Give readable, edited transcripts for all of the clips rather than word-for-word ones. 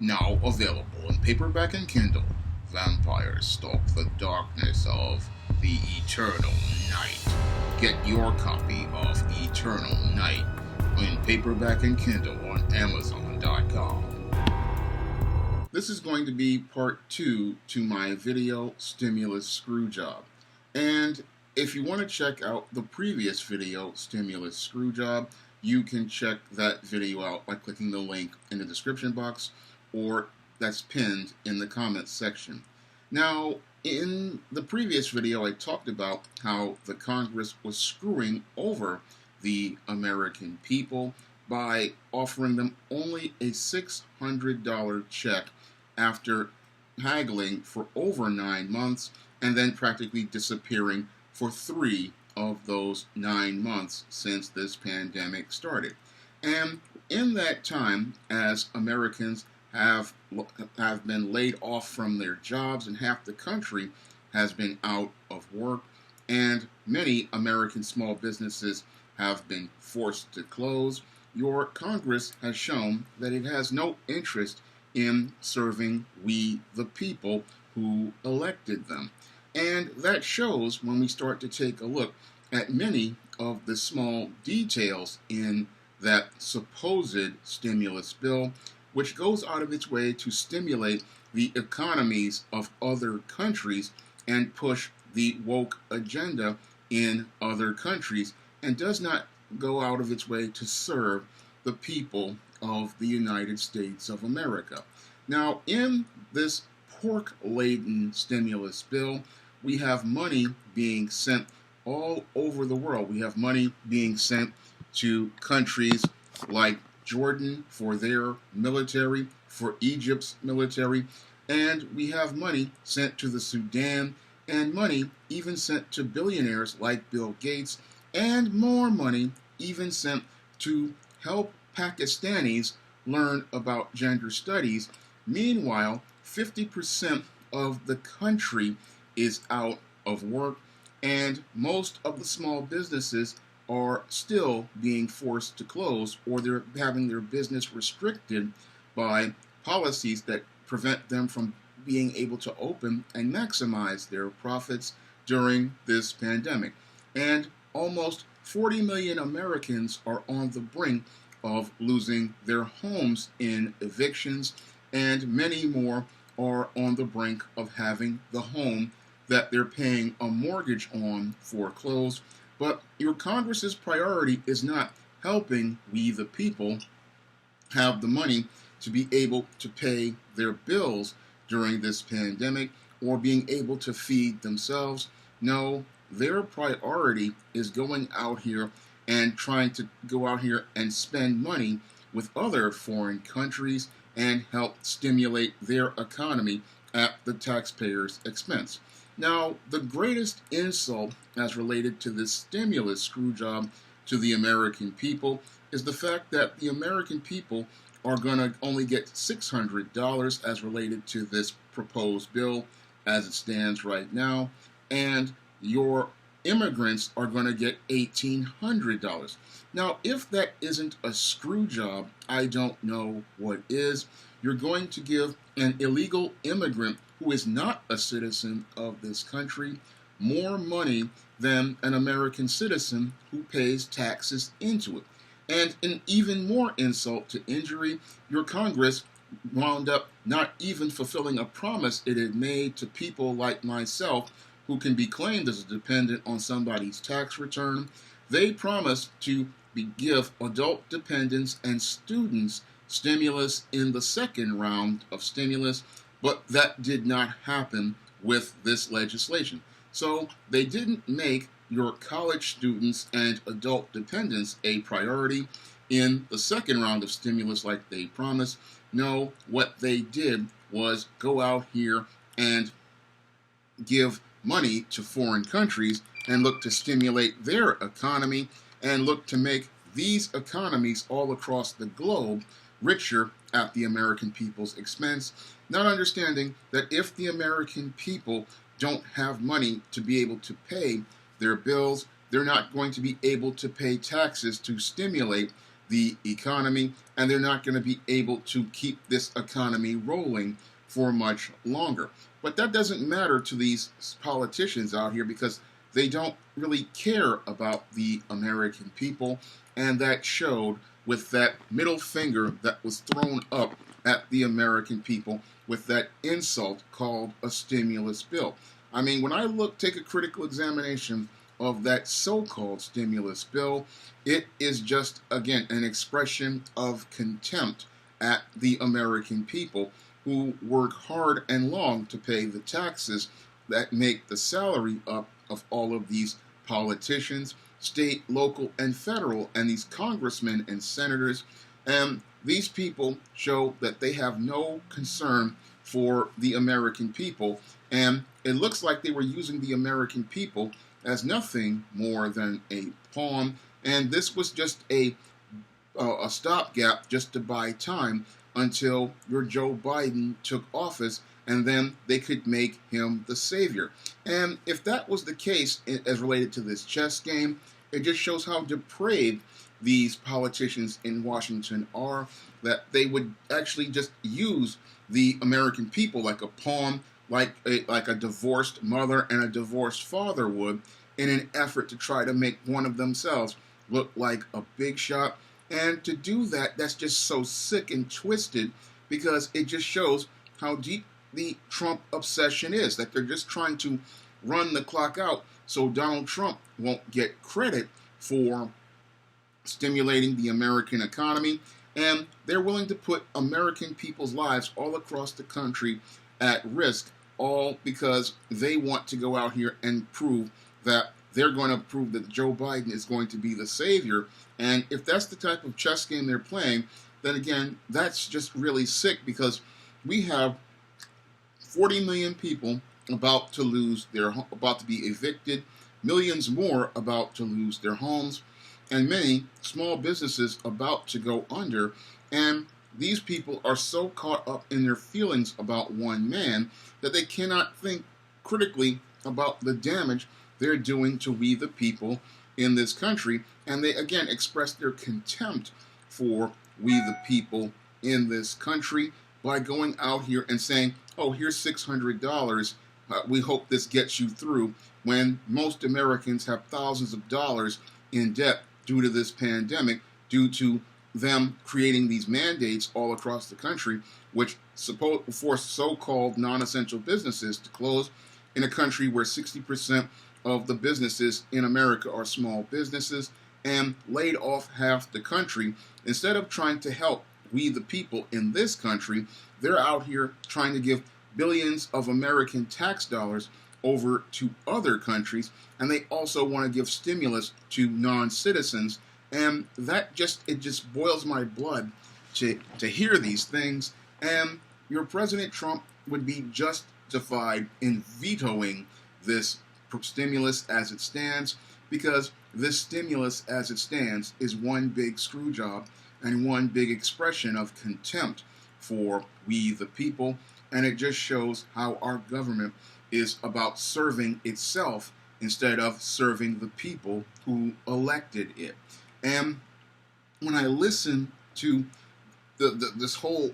Now available in paperback and Kindle. Vampires stalk the darkness of the Eternal Night. Get your copy of Eternal Night in paperback and Kindle on Amazon.com. This is going to be part 2 to my video, Stimulus Screwjob. And if you want to check out the previous video, Stimulus Screwjob, you can check that video out by clicking the link in the description box, or that's pinned in the comments section. Now, in the previous video, I talked about how the Congress was screwing over the American people by offering them only a $600 check after haggling for over 9 months and then practically disappearing for 3 of those 9 months since this pandemic started. And in that time, as Americans have been laid off from their jobs, and half the country has been out of work, and many American small businesses have been forced to close, your Congress has shown that it has no interest in serving we the people who elected them. And that shows when we start to take a look at many of the small details in that supposed stimulus bill, which goes out of its way to stimulate the economies of other countries and push the woke agenda in other countries, and does not go out of its way to serve the people of the United States of America. Now, in this pork-laden stimulus bill, we have money being sent all over the world. We have money being sent to countries like Jordan for their military, for Egypt's military, and we have money sent to the Sudan, and money even sent to billionaires like Bill Gates, and more money even sent to help Pakistanis learn about gender studies. Meanwhile, 50% of the country is out of work, and most of the small businesses are still being forced to close, or they're having their business restricted by policies that prevent them from being able to open and maximize their profits during this pandemic. And almost 40 million Americans are on the brink of losing their homes in evictions, and many more are on the brink of having the home that they're paying a mortgage on foreclosed. But your Congress's priority is not helping we the people have the money to be able to pay their bills during this pandemic or being able to feed themselves. No, their priority is going out here and trying to go out here and spend money with other foreign countries and help stimulate their economy at the taxpayers' expense. Now, the greatest insult as related to this stimulus screwjob to the American people is the fact that the American people are going to only get $600 as related to this proposed bill as it stands right now, and your immigrants are going to get $1,800. Now, if that isn't a screw job, I don't know what is. You're going to give an illegal immigrant who is not a citizen of this country more money than an American citizen who pays taxes into it. And an even more insult to injury, your Congress wound up not even fulfilling a promise it had made to people like myself who can be claimed as a dependent on somebody's tax return. They promised to give adult dependents and students stimulus in the second round of stimulus, but that did not happen with this legislation. So they didn't make your college students and adult dependents a priority in the second round of stimulus like they promised. No, what they did was go out here and give money to foreign countries and look to stimulate their economy and look to make these economies all across the globe richer at the American people's expense, not understanding that if the American people don't have money to be able to pay their bills, they're not going to be able to pay taxes to stimulate the economy, and they're not going to be able to keep this economy rolling for much longer. But that doesn't matter to these politicians out here because they don't really care about the American people, and that showed with that middle finger that was thrown up at the American people with that insult called a stimulus bill. I mean, when I take a critical examination of that so-called stimulus bill, it is just, again, an expression of contempt at the American people who work hard and long to pay the taxes that make the salary up of all of these politicians, state, local, and federal, and these congressmen and senators. And these people show that they have no concern for the American people, and it looks like they were using the American people as nothing more than a pawn, and this was just a stopgap just to buy time until your Joe Biden took office, and then they could make him the savior. And if that was the case as related to this chess game, it just shows how depraved these politicians in Washington are, that they would actually just use the American people like a pawn, like a divorced mother and a divorced father would, in an effort to try to make one of themselves look like a big shot. And to do that, that's just so sick and twisted, because it just shows how deep the Trump obsession is, that they're just trying to run the clock out so Donald Trump won't get credit for stimulating the American economy, and they're willing to put American people's lives all across the country at risk, all because they want to go out here and prove that they're going to prove that Joe Biden is going to be the savior. And if that's the type of chess game they're playing, then again, that's just really sick, because we have 40 million people about to be evicted, millions more about to lose their homes, and many small businesses about to go under. And these people are so caught up in their feelings about one man that they cannot think critically about the damage they're doing to we the people in this country. And they again express their contempt for we the people in this country by going out here and saying, oh, here's $600. We hope this gets you through, when most Americans have thousands of dollars in debt due to this pandemic, due to them creating these mandates all across the country, which force so-called non-essential businesses to close in a country where 60% of the businesses in America are small businesses, and laid off half the country. Instead of trying to help we the people in this country, they're out here trying to give billions of American tax dollars over to other countries, and they also want to give stimulus to non-citizens. And that just boils my blood to hear these things. And your President Trump would be justified in vetoing this stimulus as it stands, because this stimulus as it stands is one big screw job and one big expression of contempt for we the people. And it just shows how our government is about serving itself instead of serving the people who elected it. And when I listen to this whole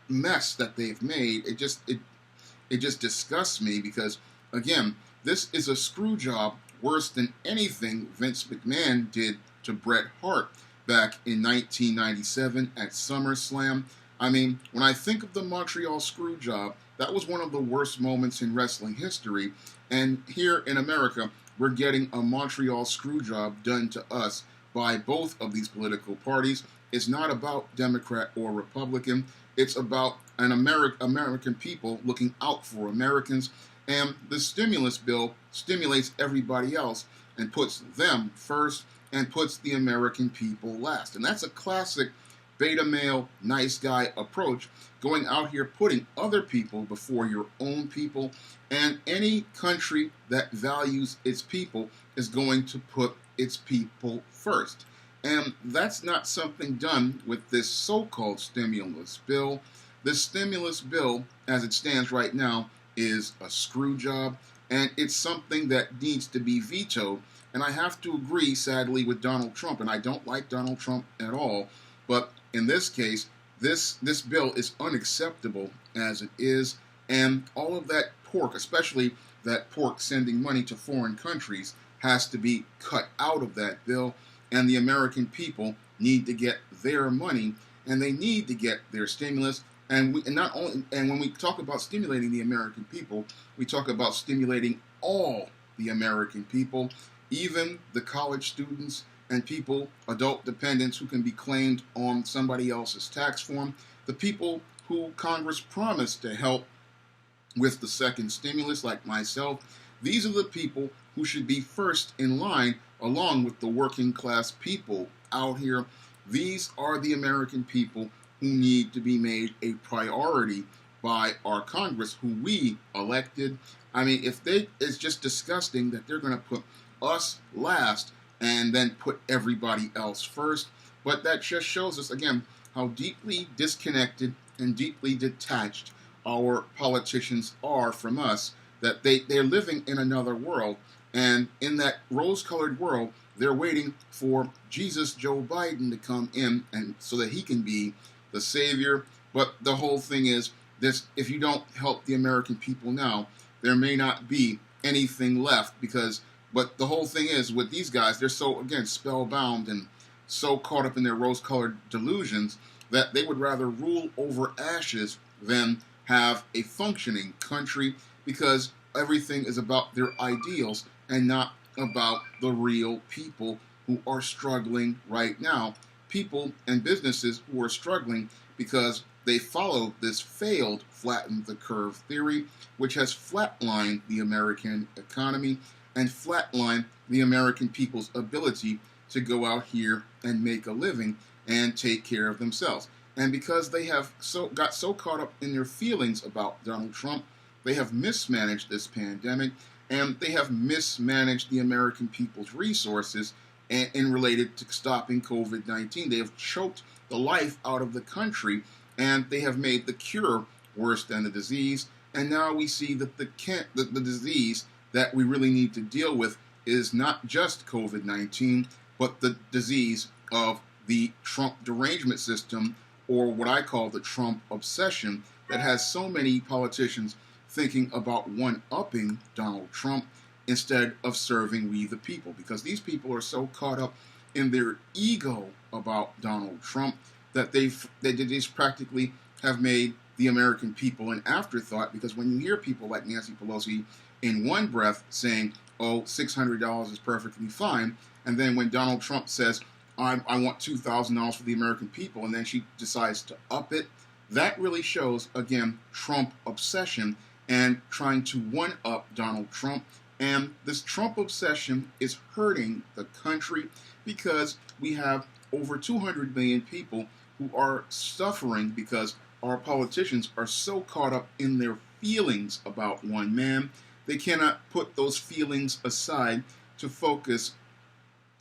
mess that they've made, it just disgusts me, because again, this is a screw job worse than anything Vince McMahon did to Bret Hart back in 1997 at SummerSlam. I mean, when I think of the Montreal screw job, that was one of the worst moments in wrestling history. And here in America, we're getting a Montreal screw job done to us by both of these political parties. It's not about Democrat or Republican. It's about an American people looking out for Americans. And the stimulus bill stimulates everybody else and puts them first and puts the American people last. And that's a classic beta male, nice guy approach, going out here putting other people before your own people. And any country that values its people is going to put its people first. And that's not something done with this so-called stimulus bill. The stimulus bill, as it stands right now, is a screw job, and it's something that needs to be vetoed. And I have to agree, sadly, with Donald Trump, and I don't like Donald Trump at all, But in this case, this bill is unacceptable as it is, and all of that pork, especially that pork sending money to foreign countries, has to be cut out of that bill, and the American people need to get their money, and they need to get their stimulus. And not only, and when we talk about stimulating the American people, we talk about stimulating all the American people, even the college students and people, adult dependents who can be claimed on somebody else's tax form, the people who Congress promised to help with the second stimulus, like myself. These are the people who should be first in line, along with the working class people out here. These are the American people who need to be made a priority by our Congress, who we elected. I mean, it's just disgusting that they're going to put us last and then put everybody else first. But that just shows us, again, how deeply disconnected and deeply detached our politicians are from us, that they're living in another world. And in that rose-colored world, they're waiting for Jesus Joe Biden to come in, and so that he can be the savior. But the whole thing is this: if you don't help the American people now, there may not be anything left. But the whole thing is, with these guys, they're so, again, spellbound and so caught up in their rose-colored delusions that they would rather rule over ashes than have a functioning country, because everything is about their ideals and not about the real people who are struggling right now. People and businesses who are struggling because they follow this failed flatten the curve theory, which has flatlined the American economy and flatlined the American people's ability to go out here and make a living and take care of themselves. And because they have got so caught up in their feelings about Donald Trump, they have mismanaged this pandemic, and they have mismanaged the American people's resources in related to stopping COVID-19. They have choked the life out of the country, and they have made the cure worse than the disease. And now we see that the disease that we really need to deal with is not just COVID-19, but the disease of the Trump derangement system, or what I call the Trump obsession, that has so many politicians thinking about one-upping Donald Trump instead of serving we the people. Because these people are so caught up in their ego about Donald Trump that they just practically have made the American people an afterthought. Because when you hear people like Nancy Pelosi in one breath saying, oh, $600 is perfectly fine, and then when Donald Trump says, I want $2,000 for the American people, and then she decides to up it, that really shows, again, Trump obsession and trying to one-up Donald Trump. And this Trump obsession is hurting the country, because we have over 200 million people who are suffering because our politicians are so caught up in their feelings about one man. They cannot put those feelings aside to focus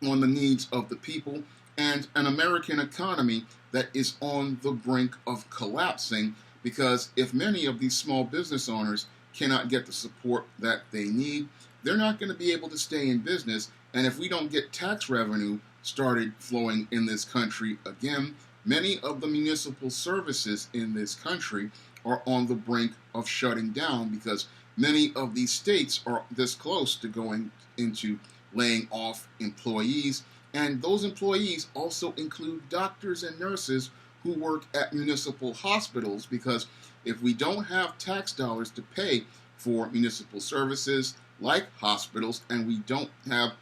on the needs of the people and an American economy that is on the brink of collapsing, because if many of these small business owners cannot get the support that they need, they're not going to be able to stay in business. And if we don't get tax revenue started flowing in this country again, many of the municipal services in this country are on the brink of shutting down, because many of these states are this close to going into laying off employees. And those employees also include doctors and nurses who work at municipal hospitals, because if we don't have tax dollars to pay for municipal services like hospitals, and we don't have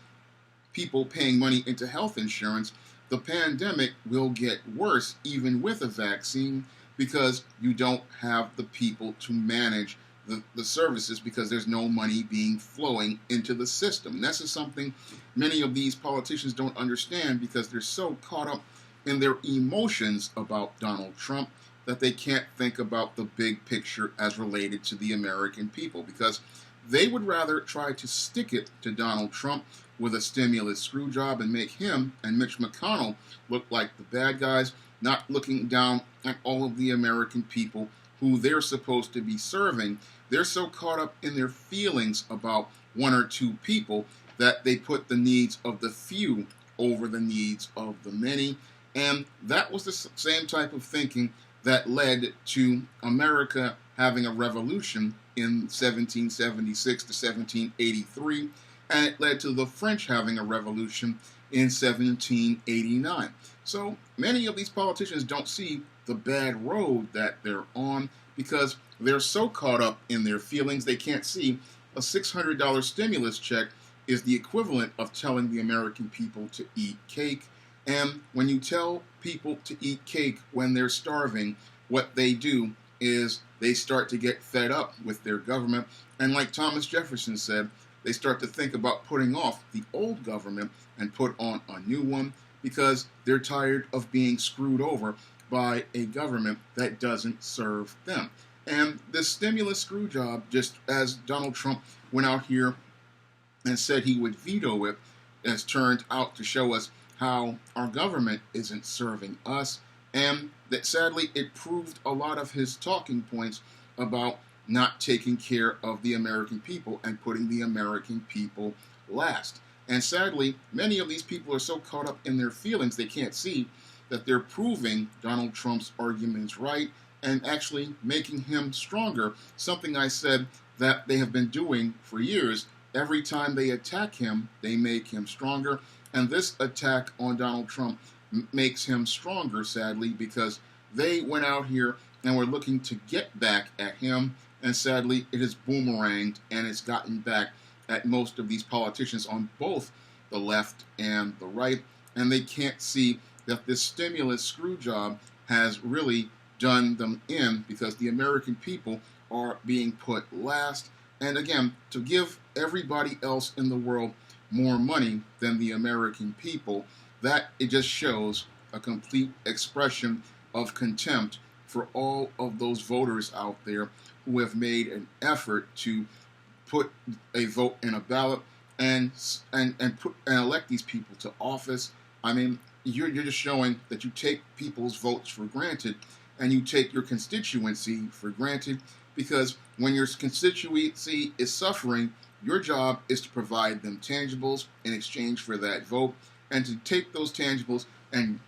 people paying money into health insurance, the pandemic will get worse even with a vaccine, because you don't have the people to manage the services, because there's no money being flowing into the system. And this is something many of these politicians don't understand, because they're so caught up in their emotions about Donald Trump that they can't think about the big picture as related to the American people, because they would rather try to stick it to Donald Trump with a stimulus screw job and make him and Mitch McConnell look like the bad guys, not looking down at all of the American people who they're supposed to be serving. They're so caught up in their feelings about one or two people that they put the needs of the few over the needs of the many. And that was the same type of thinking that led to America having a revolution in 1776 to 1783, and it led to the French having a revolution in 1789. So many of these politicians don't see the bad road that they're on because they're so caught up in their feelings they can't see a $600 stimulus check is the equivalent of telling the American people to eat cake. And when you tell people to eat cake when they're starving, what they do is they start to get fed up with their government. And like Thomas Jefferson said, they start to think about putting off the old government and put on a new one because they're tired of being screwed over by a government that doesn't serve them. And this stimulus screw job, just as Donald Trump went out here and said he would veto it, has turned out to show us how our government isn't serving us, and that sadly it proved a lot of his talking points about not taking care of the American people and putting the American people last. And sadly, many of these people are so caught up in their feelings they can't see that they're proving Donald Trump's arguments right and actually making him stronger, something I said that they have been doing for years. Every time they attack him, they make him stronger. And this attack on Donald Trump makes him stronger, sadly, because they went out here and were looking to get back at him. And sadly, it has boomeranged and it's gotten back at most of these politicians on both the left and the right. And they can't see that this stimulus screw job has really done them in because the American people are being put last. And again, to give everybody else in the world more money than the American people, that it just shows a complete expression of contempt for all of those voters out there who have made an effort to put a vote in a ballot and elect these people to office. I mean, you're just showing that you take people's votes for granted and you take your constituency for granted, because when your constituency is suffering, your job is to provide them tangibles in exchange for that vote, and to take those tangibles and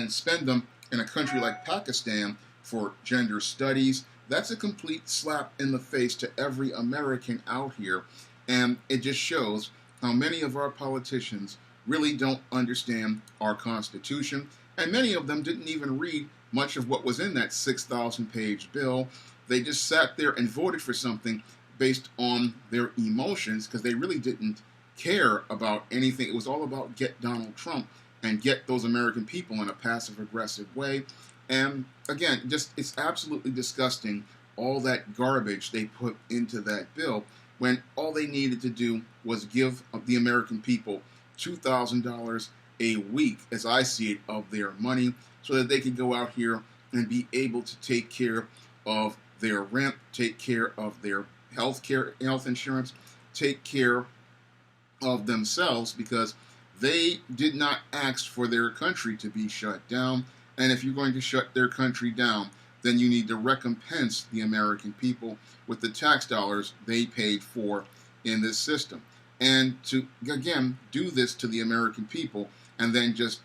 spend them in a country like Pakistan for gender studies. That's a complete slap in the face to every American out here, and it just shows how many of our politicians really don't understand our Constitution, and many of them didn't even read much of what was in that 6,000-page bill. They just sat there and voted for something based on their emotions because they really didn't care about anything. It was all about get Donald Trump and get those American people in a passive-aggressive way. And again, just it's absolutely disgusting, all that garbage they put into that bill when all they needed to do was give the American people $2,000 a week, as I see it, of their money, so that they could go out here and be able to take care of their rent, take care of their health insurance, take care of themselves, because they did not ask for their country to be shut down. And if you're going to shut their country down, then you need to recompense the American people with the tax dollars they paid for in this system. And to, again, do this to the American people and then just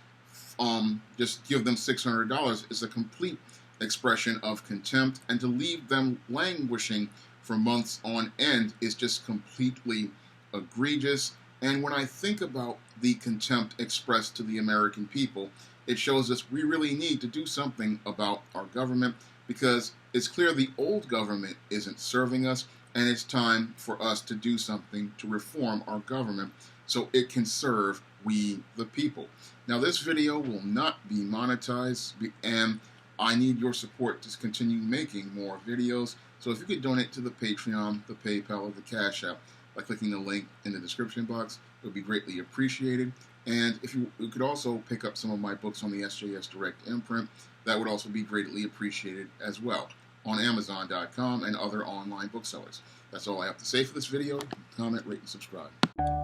give them $600 is a complete expression of contempt. And to leave them languishing for months on end is just completely egregious. And when I think about the contempt expressed to the American people, it shows us we really need to do something about our government, because it's clear the old government isn't serving us, and it's time for us to do something to reform our government so it can serve we the people. Now, this video will not be monetized, and I need your support to continue making more videos. So if you could donate to the Patreon, the PayPal, or the Cash App by clicking the link in the description box, it would be greatly appreciated. And if you could also pick up some of my books on the SJS Direct imprint, that would also be greatly appreciated as well on Amazon.com and other online booksellers. That's all I have to say for this video. Comment, rate, and subscribe.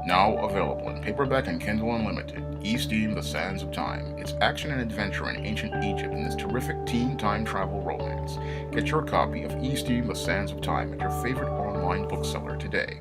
Now available in paperback and Kindle Unlimited, E-Steam: The Sands of Time. It's action and adventure in ancient Egypt in this terrific teen time travel romance. Get your copy of E-Steam: The Sands of Time at your favorite online bookseller today.